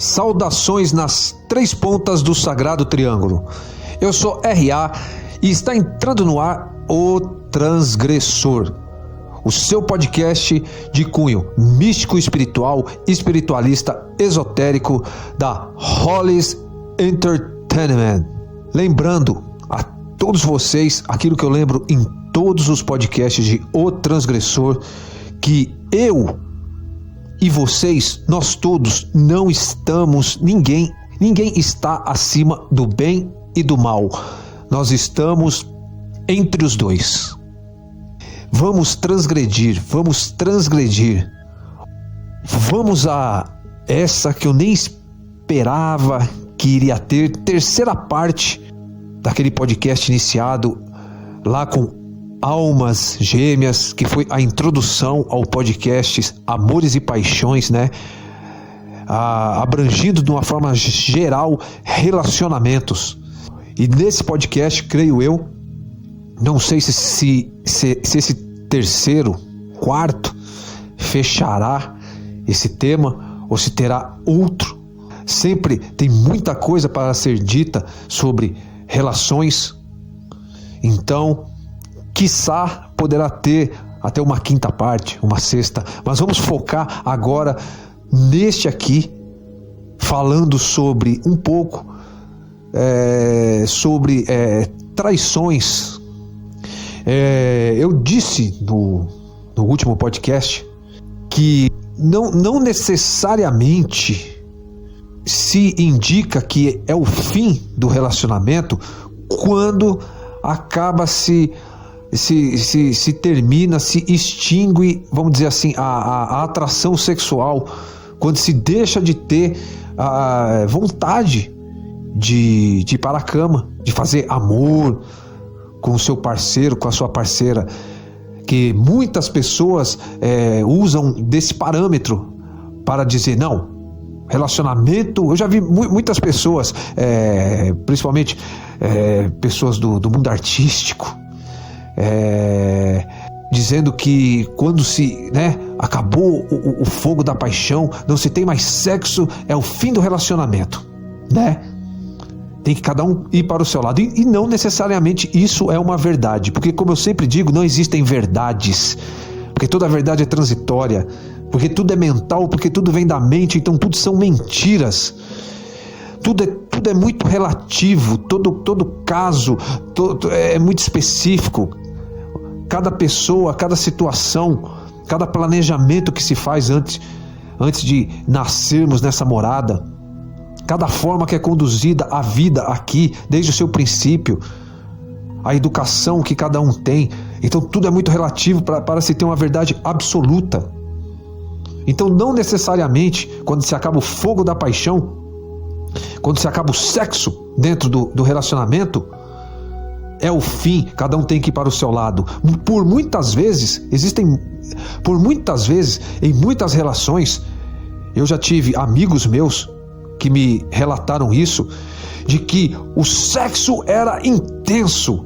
Saudações nas três pontas do Sagrado Triângulo. Eu sou R.A. e está entrando no ar o Transgressor, o seu podcast de cunho místico, espiritual, espiritualista, esotérico da Hollis Entertainment. Lembrando a todos vocês aquilo que eu lembro em todos os podcasts de O Transgressor, que eu e vocês, nós todos não estamos, ninguém está acima do bem e do mal. Nós estamos entre os dois. Vamos transgredir. Vamos a essa que eu nem esperava que iria ter, terceira parte daquele podcast iniciado lá com Almas Gêmeas, que foi a introdução ao podcast Amores e Paixões, né? Abrangindo de uma forma geral relacionamentos. E nesse podcast, creio eu, não sei se esse terceiro, quarto, fechará esse tema ou se terá outro. Sempre tem muita coisa para ser dita sobre relações. Então, quiçá poderá ter até uma quinta parte, uma sexta, mas vamos focar agora neste aqui, falando sobre um pouco sobre traições. Eu disse no último podcast que não necessariamente se indica que é o fim do relacionamento quando acaba se termina, se extingue, vamos dizer assim, a atração sexual, quando se deixa de ter a vontade de ir para a cama, de fazer amor com o seu parceiro, com a sua parceira, que muitas pessoas usam desse parâmetro para dizer, não, relacionamento. Eu já vi muitas pessoas, principalmente pessoas do mundo artístico, dizendo que quando acabou o fogo da paixão, não se tem mais sexo, é o fim do relacionamento, né? Tem que cada um ir para o seu lado. E não necessariamente isso é uma verdade, porque, como eu sempre digo, não existem verdades, porque toda verdade é transitória, porque tudo é mental, porque tudo vem da mente, então tudo são mentiras. Tudo é muito relativo, todo caso é muito específico. Cada pessoa, cada situação, cada planejamento que se faz antes de nascermos nessa morada, cada forma que é conduzida a vida aqui, desde o seu princípio, a educação que cada um tem. Então tudo é muito relativo para se ter uma verdade absoluta. Então não necessariamente quando se acaba o fogo da paixão, quando se acaba o sexo dentro do relacionamento, é o fim, cada um tem que ir para o seu lado. Por muitas vezes, em muitas relações, eu já tive amigos meus que me relataram isso, de que o sexo era intenso,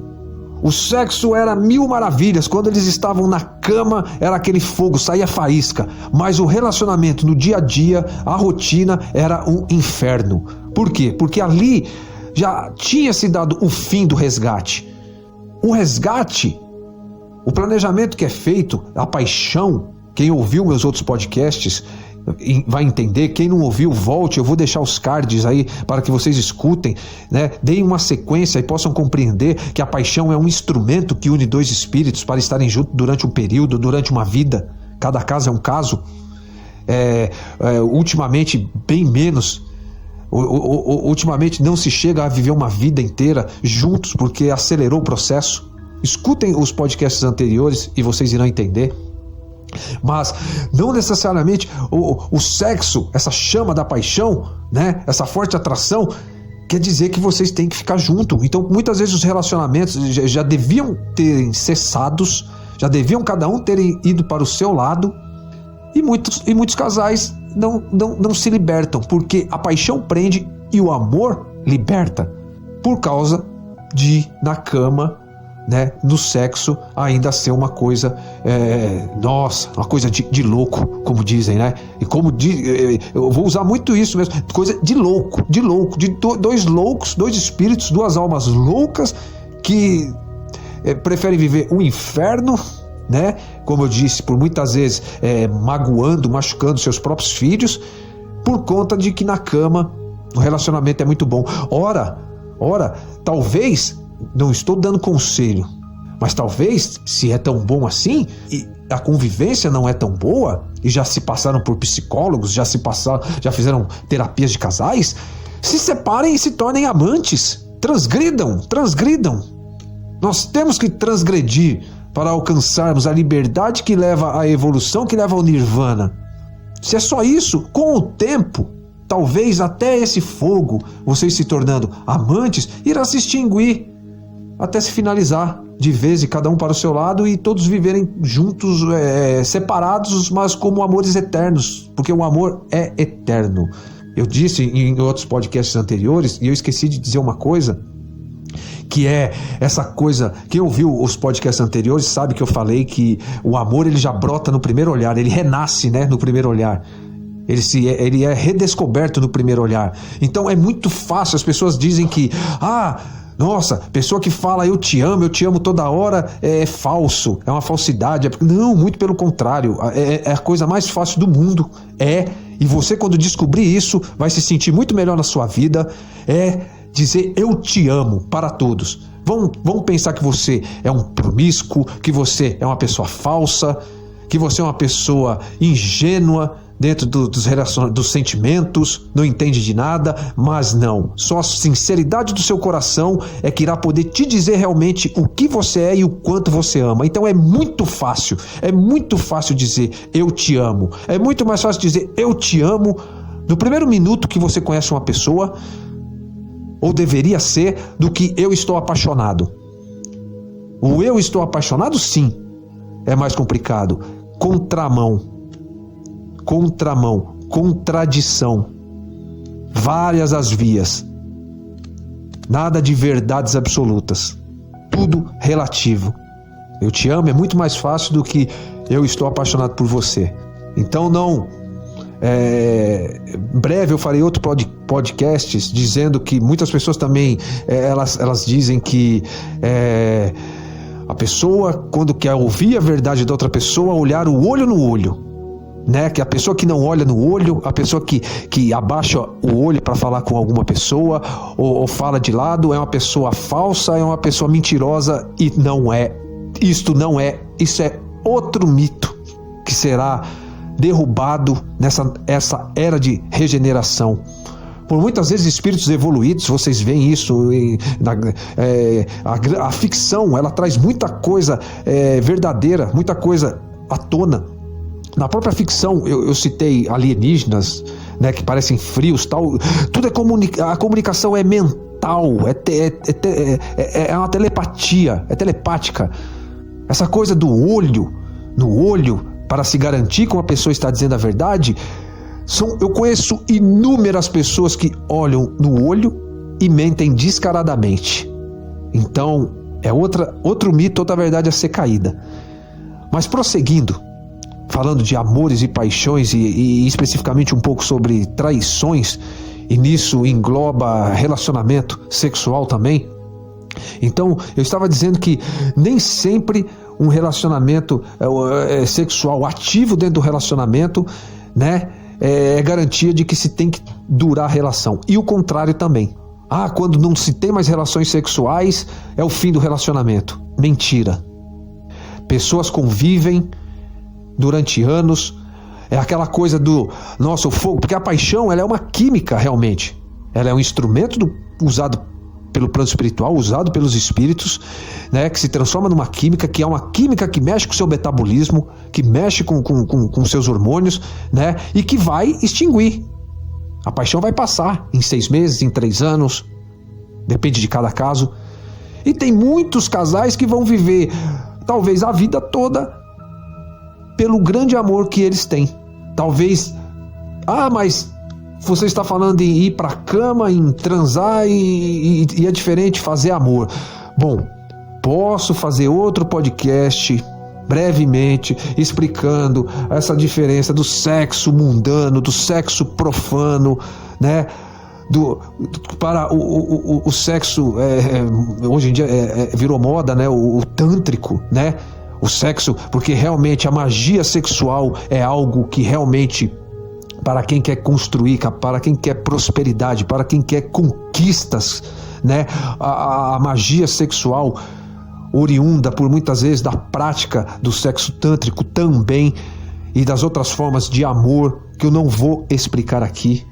o sexo era mil maravilhas, quando eles estavam na cama era aquele fogo, saía faísca, mas o relacionamento no dia a dia, a rotina era um inferno. Por quê? Porque ali já tinha se dado o fim do resgate. O resgate, o planejamento que é feito, a paixão, quem ouviu meus outros podcasts vai entender, quem não ouviu, volte, eu vou deixar os cards aí para que vocês escutem, né? Deem uma sequência e possam compreender que a paixão é um instrumento que une dois espíritos para estarem juntos durante um período, durante uma vida. Cada caso é um caso. Ultimamente, bem menos. Ultimamente não se chega a viver uma vida inteira juntos porque acelerou o processo. Escutem os podcasts anteriores e vocês irão entender. Mas não necessariamente o sexo, essa chama da paixão, né, essa forte atração, quer dizer que vocês têm que ficar junto. Então muitas vezes os relacionamentos já deviam terem cessados, já deviam cada um terem ido para o seu lado, e muitos casais não se libertam, porque a paixão prende e o amor liberta, por causa de, na cama, né, no sexo ainda ser uma coisa, uma coisa de louco, como dizem, né? E como eu vou usar muito isso mesmo, coisa de louco, de dois loucos, dois espíritos, duas almas loucas que preferem viver o inferno, né? Como eu disse, por muitas vezes machucando seus próprios filhos, por conta de que na cama o relacionamento é muito bom. Ora, talvez, não estou dando conselho, mas talvez, se é tão bom assim, e a convivência não é tão boa, e já se passaram por psicólogos, já fizeram terapias de casais, se separem e se tornem amantes. Transgridam. Nós temos que transgredir para alcançarmos a liberdade que leva à evolução, que leva ao nirvana. Se é só isso, com o tempo, talvez até esse fogo, vocês se tornando amantes, irá se extinguir até se finalizar de vez, e cada um para o seu lado, e todos viverem juntos, separados, mas como amores eternos, porque o amor é eterno. Eu disse em outros podcasts anteriores, e eu esqueci de dizer uma coisa, que é essa coisa, quem ouviu os podcasts anteriores sabe que eu falei que o amor ele já brota no primeiro olhar, ele renasce, né, no primeiro olhar. Ele é redescoberto no primeiro olhar. Então é muito fácil, as pessoas dizem que nossa, pessoa que fala eu te amo toda hora, é falso, é uma falsidade. Não, muito pelo contrário, é a coisa mais fácil do mundo. E você, quando descobrir isso, vai se sentir muito melhor na sua vida. Dizer eu te amo para todos. Vão pensar que você é um promíscuo, que você é uma pessoa falsa, que você é uma pessoa ingênua dentro dos sentimentos, não entende de nada, mas não. Só a sinceridade do seu coração é que irá poder te dizer realmente o que você é e o quanto você ama. Então é muito fácil dizer eu te amo. É muito mais fácil dizer eu te amo no primeiro minuto que você conhece uma pessoa, ou deveria ser, do que eu estou apaixonado. O eu estou apaixonado, sim, é mais complicado. Contradição, várias as vias, nada de verdades absolutas, tudo relativo. Eu te amo é muito mais fácil do que eu estou apaixonado por você. Então em breve eu farei outro podcasts dizendo que muitas pessoas também elas dizem que a pessoa, quando quer ouvir a verdade da outra pessoa, olhar o olho no olho, né? Que a pessoa que não olha no olho, a pessoa que abaixa o olho para falar com alguma pessoa, ou fala de lado, é uma pessoa falsa, é uma pessoa mentirosa, e não é. Isso é outro mito que será derrubado essa era de regeneração. Por muitas vezes espíritos evoluídos, vocês veem isso, a ficção, ela traz muita coisa verdadeira, muita coisa à tona. Na própria ficção, eu citei alienígenas, né, que parecem frios, tal. Tudo a comunicação é mental, é uma telepatia, é telepática. Essa coisa do olho no olho, para se garantir que uma pessoa está dizendo a verdade, eu conheço inúmeras pessoas que olham no olho e mentem descaradamente. Então, é outro mito, outra verdade a ser caída. Mas prosseguindo, falando de amores e paixões e especificamente um pouco sobre traições, e nisso engloba relacionamento sexual também. Então, eu estava dizendo que nem sempre um relacionamento sexual ativo dentro do relacionamento, né, é garantia de que se tem que durar a relação. E o contrário também. Quando não se tem mais relações sexuais, é o fim do relacionamento. Mentira. Pessoas convivem durante anos, é aquela coisa do o fogo, porque a paixão ela é uma química realmente. Ela é um instrumento usado pelo plano espiritual, usado pelos espíritos, né, que se transforma numa química, que é uma química que mexe com o seu metabolismo, que mexe com seus hormônios, né, e que vai extinguir. A paixão vai passar em 6 meses, em 3 anos, depende de cada caso. E tem muitos casais que vão viver talvez a vida toda pelo grande amor que eles têm. Talvez, mas você está falando em ir para a cama, em transar e é diferente fazer amor. Bom, posso fazer outro podcast brevemente explicando essa diferença do sexo mundano, do sexo profano, né? Para o sexo hoje em dia virou moda, né? O tântrico, né? O sexo, porque realmente a magia sexual é algo que realmente, para quem quer construir, para quem quer prosperidade, para quem quer conquistas, né? A magia sexual oriunda por muitas vezes da prática do sexo tântrico também, e das outras formas de amor que eu não vou explicar aqui.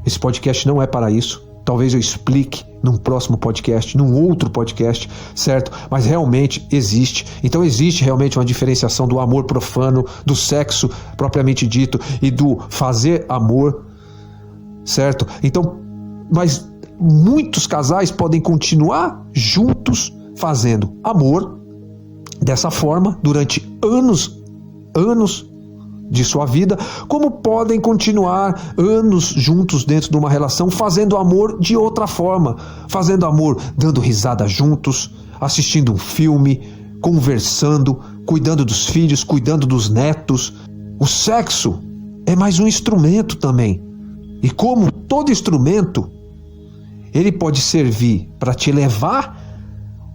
Esse podcast não é para isso. Talvez eu explique num próximo podcast, num outro podcast, certo? Mas realmente existe. Então existe realmente uma diferenciação do amor profano, do sexo propriamente dito e do fazer amor, certo? Então, mas muitos casais podem continuar juntos fazendo amor dessa forma durante anos de sua vida, como podem continuar anos juntos dentro de uma relação fazendo amor de outra forma, fazendo amor dando risada juntos, assistindo um filme, conversando, cuidando dos filhos, cuidando dos netos. O sexo é mais um instrumento também, e como todo instrumento, ele pode servir para te levar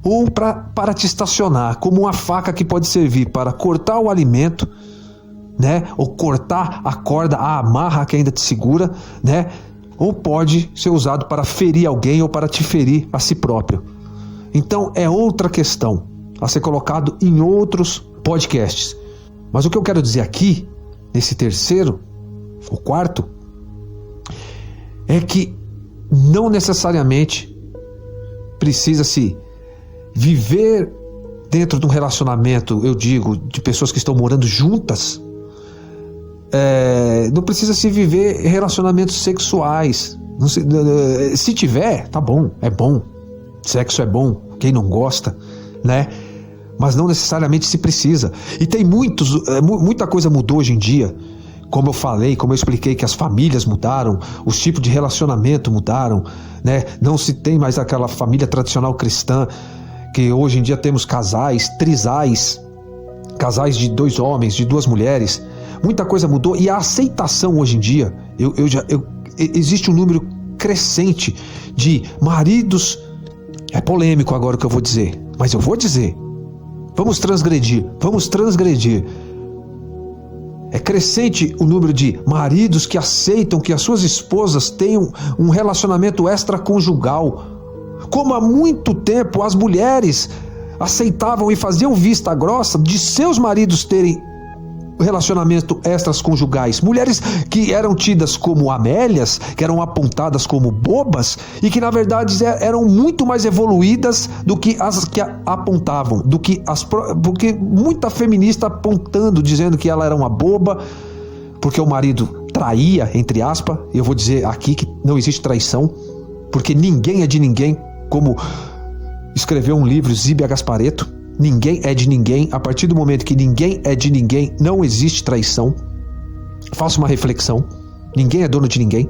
ou para te estacionar, como uma faca que pode servir para cortar o alimento, né? Ou cortar a corda, a amarra que ainda te segura, né? Ou pode ser usado para ferir alguém ou para te ferir a si próprio. Então é outra questão a ser colocado em outros podcasts. Mas o que eu quero dizer aqui, nesse terceiro, o quarto, é que não necessariamente precisa-se viver dentro de um relacionamento, eu digo, de pessoas que estão morando juntas. Não precisa se viver relacionamentos sexuais. Se tiver, tá bom, é bom. Sexo é bom, quem não gosta, né? Mas não necessariamente se precisa. E tem muita coisa mudou hoje em dia. Como eu falei, como eu expliquei, que as famílias mudaram, os tipos de relacionamento mudaram, né? Não se tem mais aquela família tradicional cristã, que hoje em dia temos casais, trisais, casais de 2 homens, de 2 mulheres. Muita coisa mudou, e a aceitação hoje em dia, existe um número crescente de maridos. É polêmico agora o que eu vou dizer, mas eu vou dizer. Vamos transgredir. É crescente o número de maridos que aceitam que as suas esposas tenham um relacionamento extraconjugal. Como há muito tempo as mulheres aceitavam e faziam vista grossa de seus maridos terem relacionamento extraconjugais. Mulheres que eram tidas como amélias, que eram apontadas como bobas e que na verdade eram muito mais evoluídas do que as que apontavam, porque muita feminista apontando, dizendo que ela era uma boba porque o marido traía, entre aspas. Eu vou dizer aqui que não existe traição, porque ninguém é de ninguém, como escreveu um livro Zíbia Gasparetto. Ninguém é de ninguém. A partir do momento que ninguém é de ninguém, não existe traição. Faça uma reflexão. Ninguém é dono de ninguém.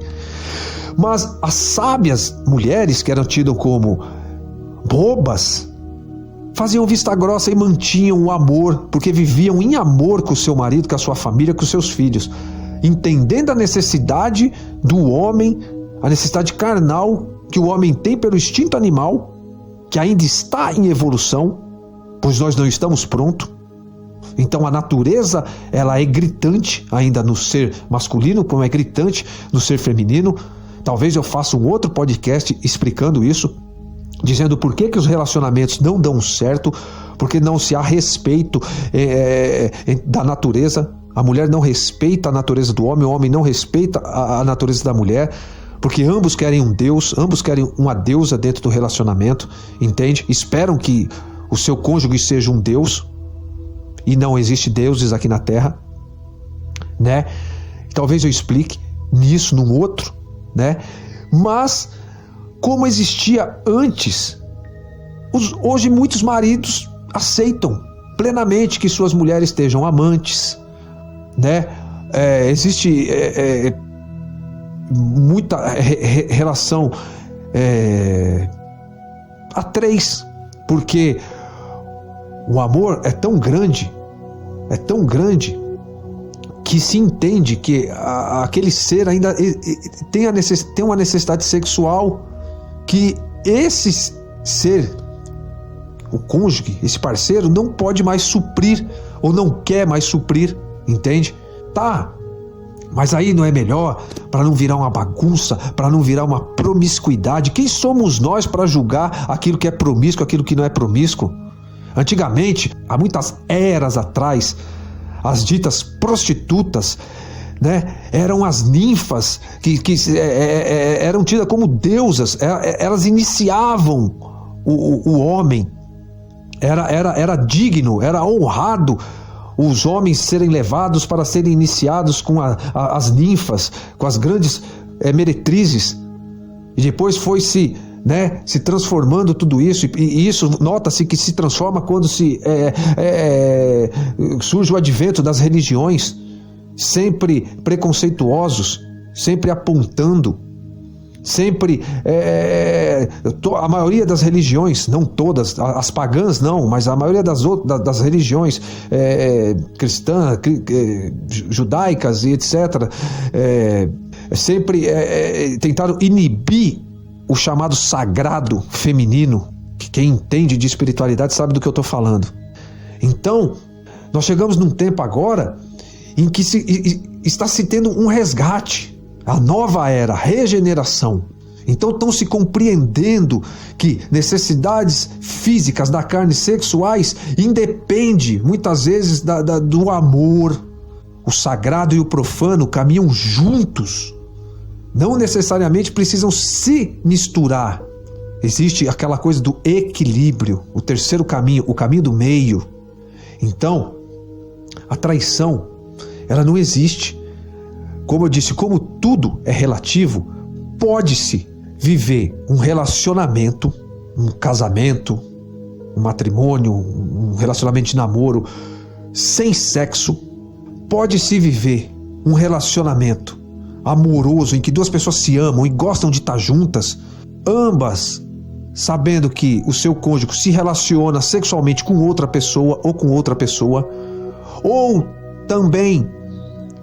Mas as sábias mulheres, que eram tidas como bobas, faziam vista grossa e mantinham o amor, porque viviam em amor com o seu marido, com a sua família, com os seus filhos, entendendo a necessidade do homem, a necessidade carnal que o homem tem pelo instinto animal, que ainda está em evolução, pois nós não estamos prontos. Então a natureza, ela é gritante ainda no ser masculino, como é gritante no ser feminino. Talvez eu faça um outro podcast explicando isso, dizendo por que os relacionamentos não dão certo, porque não se há respeito da natureza. A mulher não respeita a natureza do homem, o homem não respeita a natureza da mulher, porque ambos querem um Deus, ambos querem uma deusa dentro do relacionamento, entende? Esperam que o seu cônjuge seja um Deus, e não existe deuses aqui na Terra, né? Talvez eu explique nisso num outro, né? Mas como existia antes, hoje muitos maridos aceitam plenamente que suas mulheres estejam amantes, né? Existe muita relação a 3, Porque o amor é tão grande, que se entende que aquele ser ainda tem uma necessidade sexual, que esse ser, o cônjuge, esse parceiro, não pode mais suprir, ou não quer mais suprir, entende? Tá, mas aí não é melhor, para não virar uma bagunça, para não virar uma promiscuidade? Quem somos nós para julgar aquilo que é promíscuo, aquilo que não é promíscuo? Antigamente, há muitas eras atrás, as ditas prostitutas, né, eram as ninfas que eram tidas como deusas. Elas iniciavam o homem. Era digno, era honrado os homens serem levados para serem iniciados com as ninfas, com as grandes meretrizes. E depois foi se transformando tudo isso, e isso nota-se que se transforma quando surge o advento das religiões, sempre preconceituosos, sempre apontando, sempre a maioria das religiões, não todas, as pagãs não, mas a maioria das religiões cristãs, judaicas e etc., sempre tentaram inibir o chamado sagrado feminino, que quem entende de espiritualidade sabe do que eu estou falando. Então, nós chegamos num tempo agora em que está se tendo um resgate, a nova era, regeneração. Então estão se compreendendo que necessidades físicas da carne, sexuais, independe muitas vezes do amor. O sagrado e o profano caminham juntos. Não necessariamente precisam se misturar. Existe aquela coisa do equilíbrio, o terceiro caminho, o caminho do meio. Então, a traição, ela não existe. Como eu disse, como tudo é relativo, pode-se viver um relacionamento, um casamento, um matrimônio, um relacionamento de namoro sem sexo. Pode-se viver um relacionamento amoroso em que duas pessoas se amam e gostam de estar juntas, ambas sabendo que o seu cônjuge se relaciona sexualmente com outra pessoa ou com outra pessoa, ou também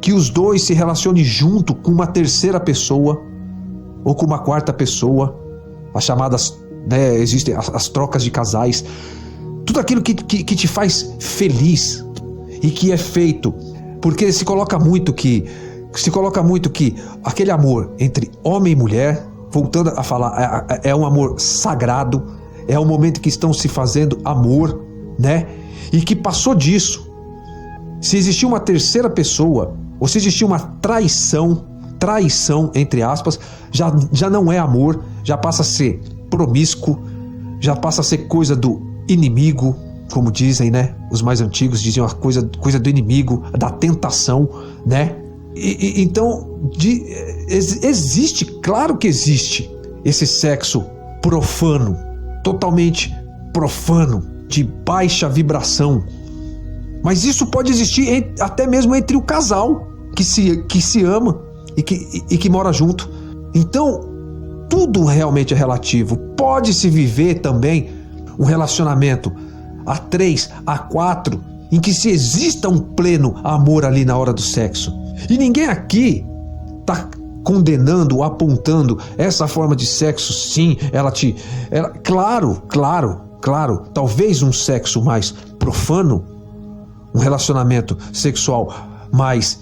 que os dois se relacionem junto com uma terceira pessoa ou com uma quarta pessoa, as chamadas, existem as trocas de casais. Tudo aquilo que te faz feliz e que é feito, porque se coloca muito que aquele amor entre homem e mulher, voltando a falar, é um amor sagrado, é um momento que estão se fazendo amor, né? E que passou disso. Se existir uma terceira pessoa, ou se existir uma traição entre aspas, já não é amor, já passa a ser promíscuo, já passa a ser coisa do inimigo, como dizem, né? Os mais antigos diziam a coisa do inimigo, da tentação, né? Então, existe, claro que existe esse sexo profano, totalmente profano, de baixa vibração. Mas isso pode existir até mesmo entre o casal que se ama e que mora junto. Então, tudo realmente é relativo. Pode-se viver também um relacionamento a 3, a 4, em que se exista um pleno amor ali na hora do sexo. E ninguém aqui está condenando ou apontando essa forma de sexo, sim, claro, talvez um sexo mais profano, um relacionamento sexual mais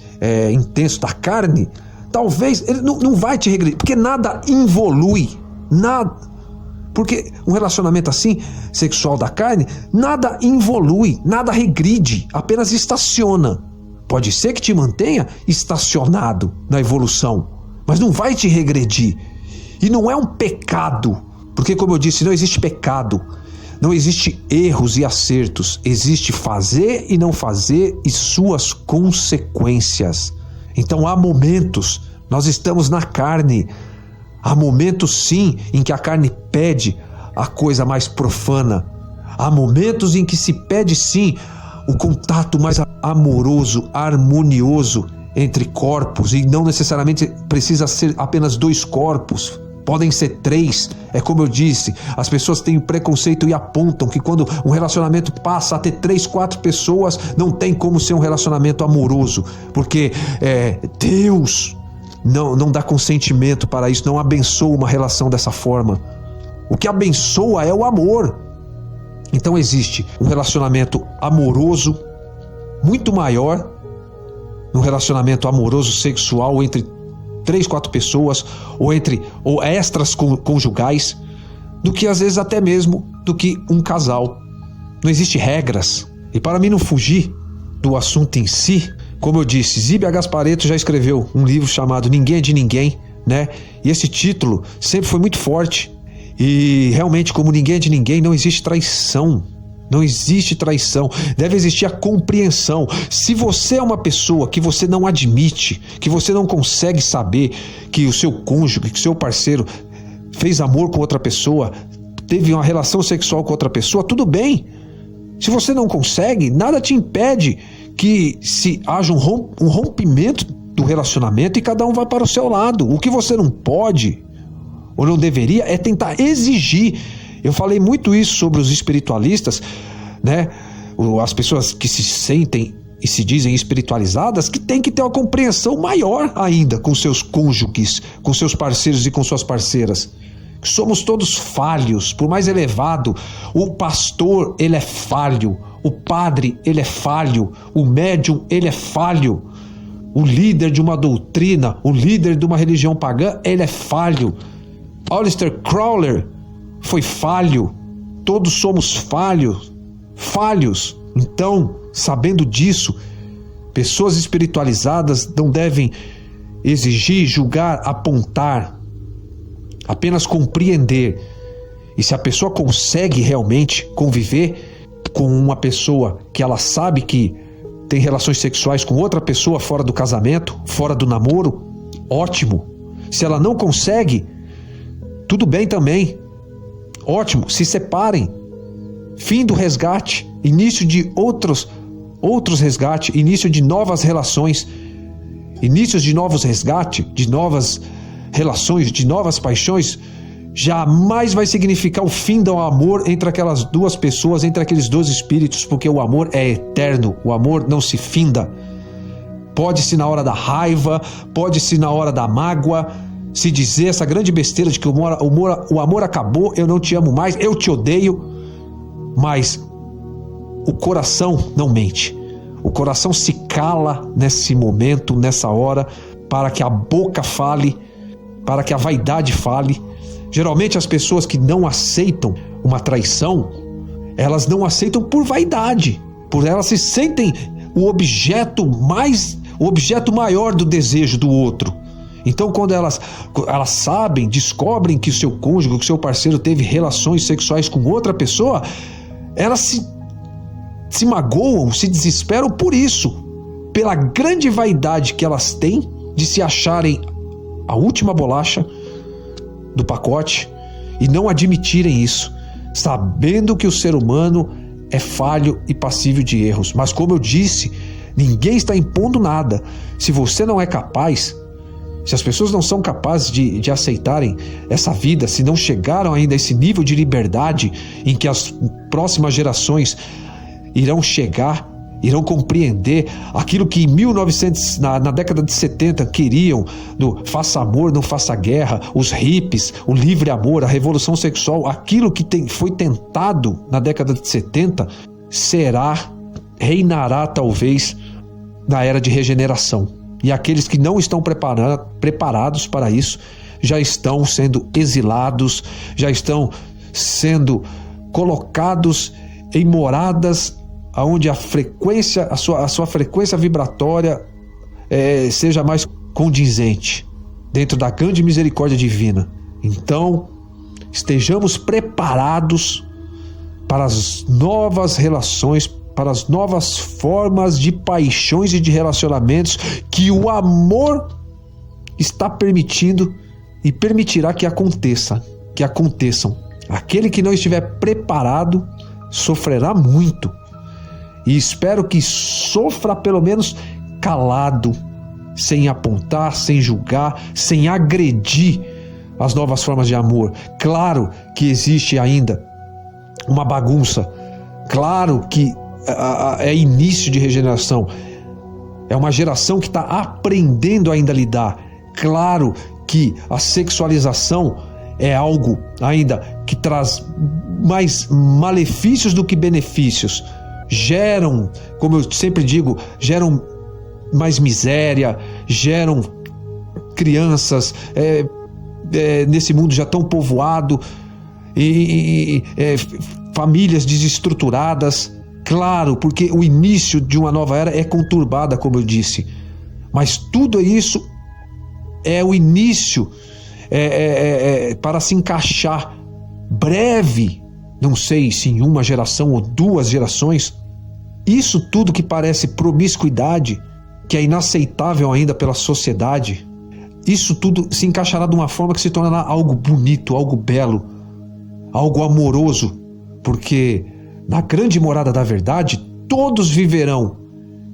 intenso da carne, talvez ele não vai te regredir, porque nada involui, nada. Porque um relacionamento assim, sexual da carne, nada involui, nada regride, apenas estaciona. Pode ser que te mantenha estacionado na evolução, mas não vai te regredir. E não é um pecado, porque como eu disse, não existe pecado, não existe erros e acertos, existe fazer e não fazer e suas consequências. Então há momentos, nós estamos na carne, há momentos sim em que a carne pede a coisa mais profana, há momentos em que se pede sim o contato mais amoroso, harmonioso entre corpos, e não necessariamente precisa ser apenas 2 corpos, podem ser 3. É como eu disse, as pessoas têm preconceito e apontam que quando um relacionamento passa a ter 3, 4 pessoas, não tem como ser um relacionamento amoroso, porque Deus não dá consentimento para isso, não abençoa uma relação dessa forma. O que abençoa é o amor. Então existe um relacionamento amoroso muito maior, um relacionamento amoroso sexual entre 3, 4 pessoas, ou extras conjugais, do que às vezes até mesmo do que um casal. Não existe regras. E para mim não fugir do assunto em si, como eu disse, Zíbia Gasparetto já escreveu um livro chamado Ninguém é de Ninguém, né? E esse título sempre foi muito forte. E realmente, como ninguém é de ninguém, não existe traição. Não existe traição, deve existir a compreensão. Se você é uma pessoa que você não admite, que você não consegue saber que o seu cônjuge, que o seu parceiro fez amor com outra pessoa, teve uma relação sexual com outra pessoa, tudo bem. Se você não consegue, nada te impede que se haja um rompimento do relacionamento e cada um vai para o seu lado. O que você não pode ou não deveria é tentar exigir. Eu falei muito isso sobre os espiritualistas, né? As pessoas que se sentem e se dizem espiritualizadas, que tem que ter uma compreensão maior ainda com seus cônjuges, com seus parceiros e com suas parceiras. Somos todos falhos, por mais elevado. O pastor, ele é falho. O padre, ele é falho. O médium, ele é falho. O líder de uma doutrina, o líder de uma religião pagã, ele é falho. Aleister Crowley foi falho. Todos somos falhos. Então, sabendo disso, pessoas espiritualizadas não devem exigir, julgar, apontar, apenas compreender. E se a pessoa consegue realmente conviver com uma pessoa que ela sabe que tem relações sexuais com outra pessoa fora do casamento, fora do namoro, ótimo. Se ela não consegue, tudo bem também. Ótimo, se separem. Fim do resgate, início de outros resgates, início de novas relações, inícios de novos resgates, de novas relações, de novas paixões, jamais vai significar o fim do amor entre aquelas duas pessoas, entre aqueles dois espíritos, porque o amor é eterno, o amor não se finda. Pode-se na hora da raiva, pode-se na hora da mágoa, se dizer essa grande besteira de que o amor acabou, eu não te amo mais, eu te odeio, mas o coração não mente. O coração se cala nesse momento, nessa hora, para que a boca fale, para que a vaidade fale. Geralmente as pessoas que não aceitam uma traição, elas não aceitam por vaidade, por elas se sentem o objeto maior do desejo do outro. Então, quando elas sabem, descobrem que o seu cônjuge, que o seu parceiro teve relações sexuais com outra pessoa, elas se magoam, se desesperam por isso, pela grande vaidade que elas têm de se acharem a última bolacha do pacote e não admitirem isso, sabendo que o ser humano é falho e passível de erros. Mas como eu disse, ninguém está impondo nada. Se você não é capaz, se as pessoas não são capazes de aceitarem essa vida, se não chegaram ainda a esse nível de liberdade em que as próximas gerações irão chegar, irão compreender aquilo que na década de 70 queriam, do faça amor, não faça guerra, os hippies, o livre amor, a revolução sexual, aquilo que foi tentado na década de 70, reinará talvez na era de regeneração. E aqueles que não estão preparados para isso já estão sendo exilados, já estão sendo colocados em moradas onde a sua frequência vibratória seja mais condizente, dentro da grande misericórdia divina. Então, estejamos preparados para as novas relações, para as novas formas de paixões e de relacionamentos que o amor está permitindo e permitirá que aconteçam. Aquele que não estiver preparado sofrerá muito. E espero que sofra pelo menos calado, sem apontar, sem julgar, sem agredir as novas formas de amor. Claro que existe ainda uma bagunça. Claro que é início de regeneração. É uma geração que está aprendendo ainda a lidar. Claro que a sexualização é algo ainda que traz mais malefícios do que benefícios. Geram, como eu sempre digo, geram mais miséria, geram crianças nesse mundo já tão povoado, famílias desestruturadas. Claro, porque o início de uma nova era é conturbada, como eu disse, mas tudo isso é o início para se encaixar breve, não sei se em uma geração ou 2 gerações. Isso tudo que parece promiscuidade, que é inaceitável ainda pela sociedade, isso tudo se encaixará de uma forma que se tornará algo bonito, algo belo, algo amoroso, porque na grande morada da verdade todos viverão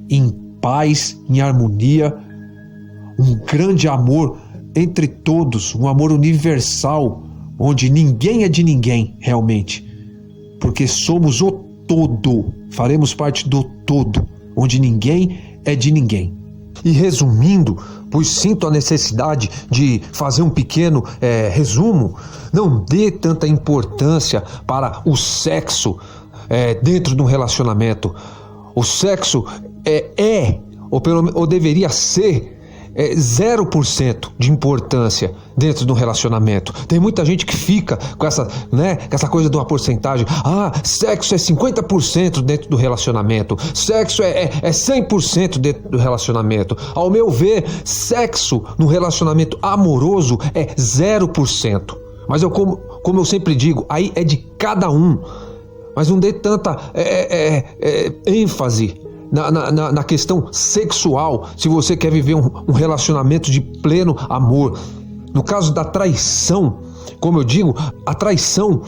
em paz, em harmonia, um grande amor entre todos, um amor universal, onde ninguém é de ninguém realmente, porque somos o todo, faremos parte do todo, onde ninguém é de ninguém. E resumindo, pois sinto a necessidade de fazer um pequeno resumo, não dê tanta importância para o sexo dentro de um relacionamento. O sexo ou deveria ser 0% de importância dentro de um relacionamento. Tem muita gente que fica com essa coisa de uma porcentagem. Sexo é 50% dentro do relacionamento. Sexo é 100% dentro do relacionamento. Ao meu ver, sexo no relacionamento amoroso é 0%. Mas como eu sempre digo, aí é de cada um. Mas não dê tanta ênfase na questão sexual, se você quer viver um relacionamento de pleno amor. No caso da traição, como eu digo, a traição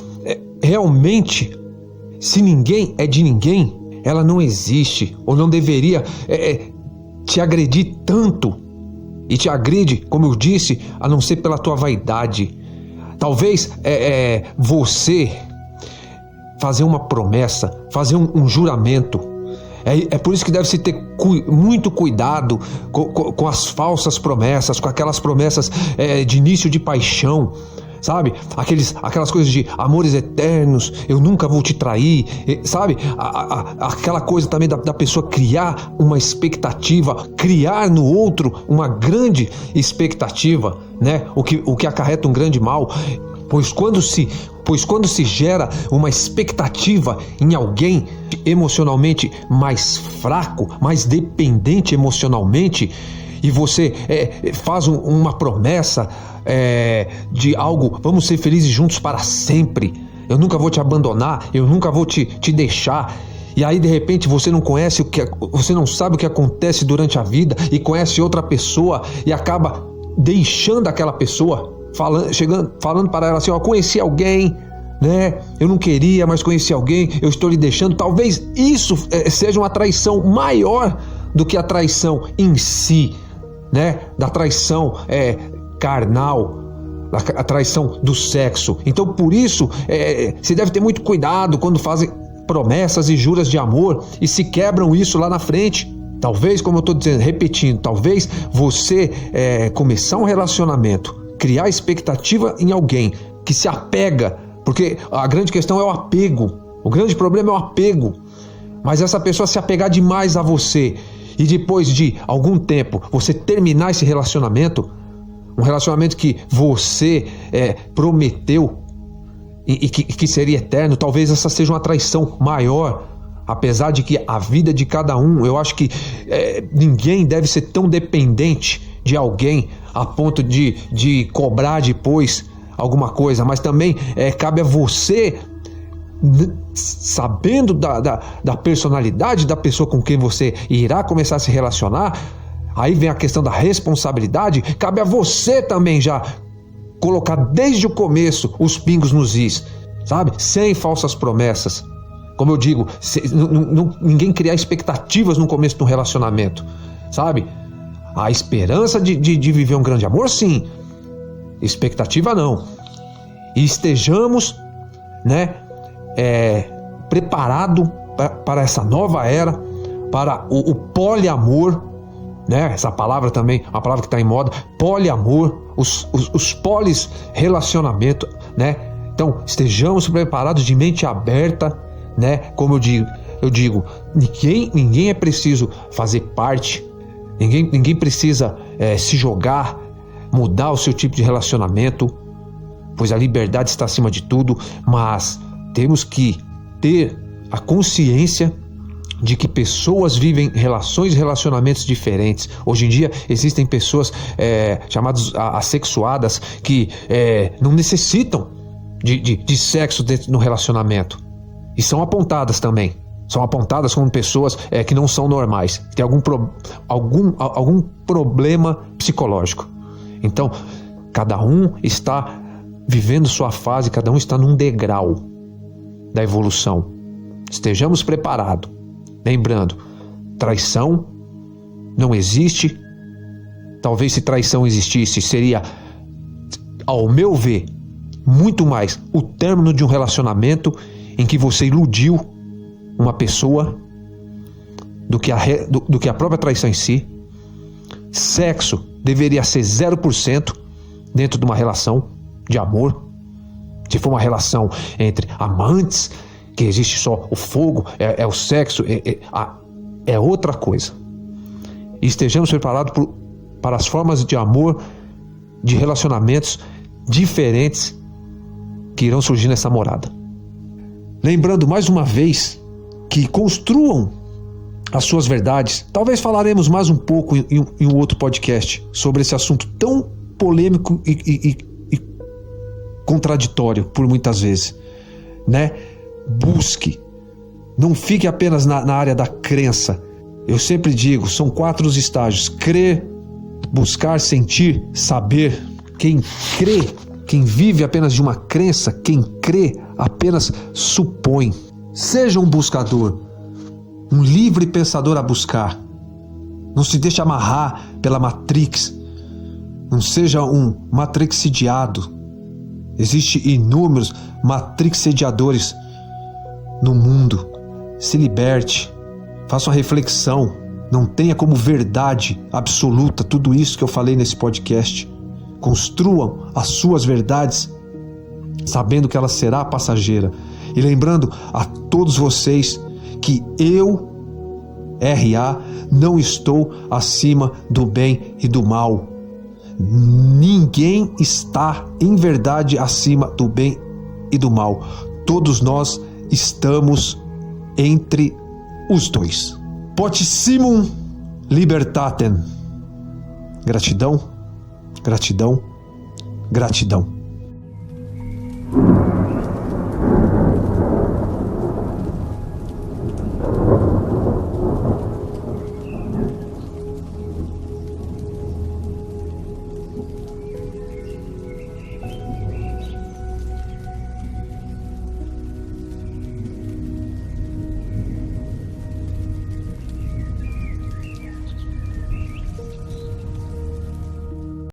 realmente, se ninguém é de ninguém, ela não existe, ou não deveria te agredir tanto, e te agride, como eu disse, a não ser pela tua vaidade. Talvez você fazer uma promessa, fazer um juramento. É por isso que deve-se ter muito cuidado com as falsas promessas, com aquelas promessas de início de paixão, sabe? Aquelas coisas de amores eternos, eu nunca vou te trair, sabe? Aquela coisa também da pessoa criar uma expectativa, criar no outro uma grande expectativa, né? O que acarreta um grande mal. Pois quando se gera uma expectativa em alguém emocionalmente mais fraco, mais dependente emocionalmente, e você faz uma promessa de algo, vamos ser felizes juntos para sempre, eu nunca vou te abandonar, eu nunca vou te deixar, e aí de repente você você não sabe o que acontece durante a vida e conhece outra pessoa e acaba deixando aquela pessoa, falando para ela assim, conheci alguém, né? Eu não queria, mas conheci alguém, eu estou lhe deixando. Talvez isso seja uma traição maior do que a traição em si, né? Da traição carnal, a traição do sexo. Então por isso se deve ter muito cuidado quando fazem promessas e juras de amor e se quebram isso lá na frente. Talvez, como eu estou dizendo, repetindo, talvez você começar um relacionamento, criar expectativa em alguém que se apega, porque a grande questão é o apego, o grande problema é o apego, mas essa pessoa se apegar demais a você e depois de algum tempo você terminar esse relacionamento, um relacionamento que você prometeu e que seria eterno, talvez essa seja uma traição maior. Apesar de que a vida de cada um, eu acho que ninguém deve ser tão dependente de alguém a ponto de cobrar depois alguma coisa, mas também cabe a você, sabendo da personalidade da pessoa com quem você irá começar a se relacionar, aí vem a questão da responsabilidade, cabe a você também já colocar desde o começo os pingos nos is, sabe? Sem falsas promessas. Como eu digo, ninguém criar expectativas no começo de um relacionamento, sabe? A esperança de viver um grande amor, sim. expectativa não. E estejamos, né, preparado para essa nova era, para o poliamor, né? Essa palavra também, uma palavra que está em moda, poliamor, os polis relacionamento, né? Então, estejamos preparados de mente aberta, né? Como eu digo, ninguém é preciso fazer parte, ninguém precisa se jogar, mudar o seu tipo de relacionamento, pois a liberdade está acima de tudo, mas temos que ter a consciência de que pessoas vivem relacionamentos diferentes. Hoje em dia existem pessoas chamadas assexuadas que não necessitam de sexo dentro do relacionamento. E são apontadas também. São apontadas como pessoas que não são normais, que têm algum problema psicológico. Então, cada um está vivendo sua fase, cada um está num degrau da evolução. Estejamos preparados. Lembrando, traição não existe. Talvez se traição existisse, seria, ao meu ver, muito mais o término de um relacionamento em que você iludiu uma pessoa do que a própria traição em si. Sexo deveria ser 0% dentro de uma relação de amor. Se for uma relação entre amantes, que existe só o fogo, o sexo, é outra coisa. E estejamos preparados para as formas de amor, de relacionamentos diferentes que irão surgir nessa morada. Lembrando mais uma vez que construam as suas verdades. Talvez falaremos mais um pouco em um outro podcast sobre esse assunto tão polêmico e contraditório por muitas vezes, né? Busque, não fique apenas na área da crença. Eu sempre digo, são 4 os estágios: crer, buscar, sentir, saber. Quem crê, quem vive apenas de uma crença, quem crê apenas supõe. Seja um buscador, um livre pensador a buscar. Não se deixe amarrar pela Matrix. Não seja um matrixidiado. Existem inúmeros matrixediadores no mundo. Se liberte, faça uma reflexão, não tenha como verdade absoluta tudo isso que eu falei nesse podcast. Construam as suas verdades sabendo que ela será passageira. E lembrando a todos vocês que eu, R.A., não estou acima do bem e do mal. Ninguém está em verdade acima do bem e do mal. Todos nós estamos entre os dois. Potissimum libertatem. Gratidão, gratidão, gratidão.